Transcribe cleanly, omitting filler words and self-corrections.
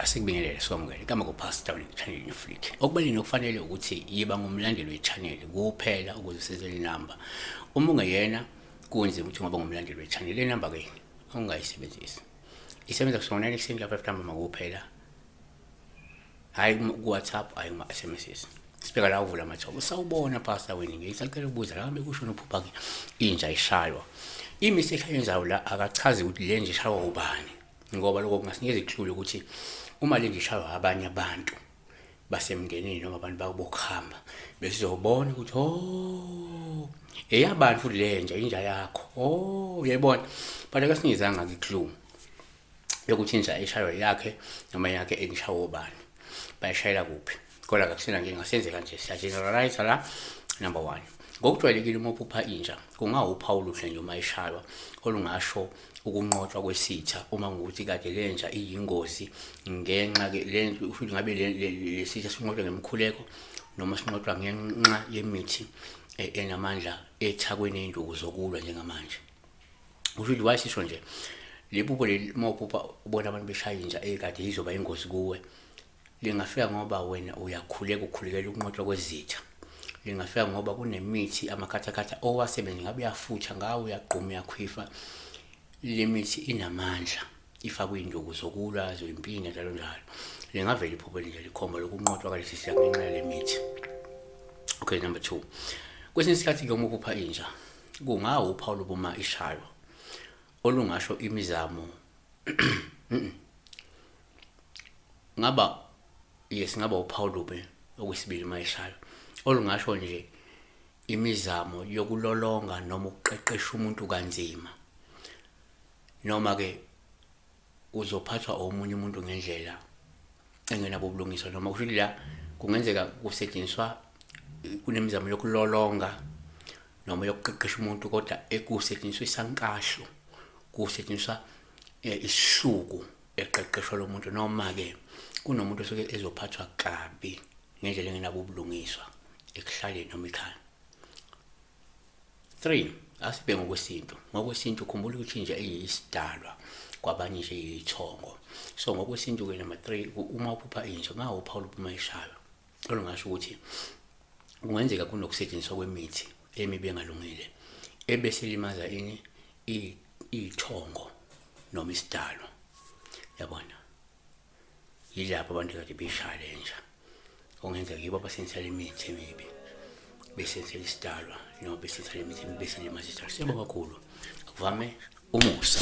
Asikubingelele somukele igama kuPastor Channel Netflix. Okubalini okufanele ukuthi yiba ngumlandeli we-channel kuphela ukuze usizele inamba. Uma ungeyena kunzima ukuthi ngoba ngumlandeli we-channel le namba ke ungayisebenzisi. Isebenza kusona ekuseni lapha ntambama kuphela. Hayi ku-WhatsApp, hayi kuma-SMSs. Sibheka la uvula amathoba. Usawubona Pastor wena ngisacela ukubuza la kambe kusho nophupha ke inja ishaywa. Imistake ayenzayo la akachazi ukuthi le nje ishaywa ubani. Ngoba lokho kungasinikeza iklulu ukuthi uma le nje ishaywa abanye abantu basemndenini noma abantu bakubokuhamba besizobona ukuthi eyabani futhi le nje inja yakho uyayibona but akasinizanga iklulu yokuthi inja eshaywa yakhe noma yakhe engishawo ubani bayishayela kuphi kodwa akusena nje ngasenzeka nje siya generalize la. Number 1, ngokujwayelekile uma uphupha inja kungawuphawu oluhle nje uma ishaywa olungasho ukunqotshwa kwesitha uma ngukuthi kade lenja iyingozi ngenxa ke le futhi ngabe le sitha sinqotshwa ngemkhuleko noma sinqotshwa ngenxa yemithi enamandla ethakweni induku zokulwa njengamanje. Ukuthi wayisisho nje lephupho mophupha ubona abantu beshaya inja ekade izoba ingozi kuwe lingafika ngoba wena uyakhulekela ukunqotshwa kwezitha. Lingafika ngoba kunemithi amakhathakhatha owasebenza ngabe uyafutha ngawo uyaqhuma uyakhwifa. Le mithi inamandla ifakwe induku zokulwa zoyimpini njalo njalo. Lingavela iphupho nje likhomba lokunqotshwa kwalesi sitha ngenxa yale mithi. Okay, number 2, kwesinye isikhathi ke uma uphupha inja kungawuphawu lobuma ishaywa olungasho imizamo ngaba uphawu lobe okwesibili mayishaywa olungasho nje imizamo yokulolonga noma ukuqeqesha umuntu kanzima noma ke uzophathwa omunye umuntu ngendlela engenabo ubulungiswa noma kusho la kungenzeka kusetshenziswa kunemizamo yokulolonga noma yokuqeqesha umuntu kodwa ekusetshenziswa isankahlo kusetshenziswa isihluku eqeqeshwa lomuntu noma ke kunomuntu osuke ezophathwa kabi ngendlela engenabo ubulungiswa ekuhlaleni noma ekhaya. 3, asibheke ngokwesintu khumbula ukuthi nje iyisidalwa kwabanye nje iyithongo. So ngokwesintu ke number 3 uma uphupha inja ngawuphawu lophuma ishaywa olungasho ukuthi kungenzeka kunokusetshenziswa kwemithi emibi engalungile ebese limaza ithongo noma isidalwa. Yabona yilapho abantu kade beshaya lenja ongenzeka yibo abasenzisa imithi emibi besenzela isidalwa noma besenzela imithi emibi beselimaza isidalwa. Siyabonga kakhulu akuvame umusa.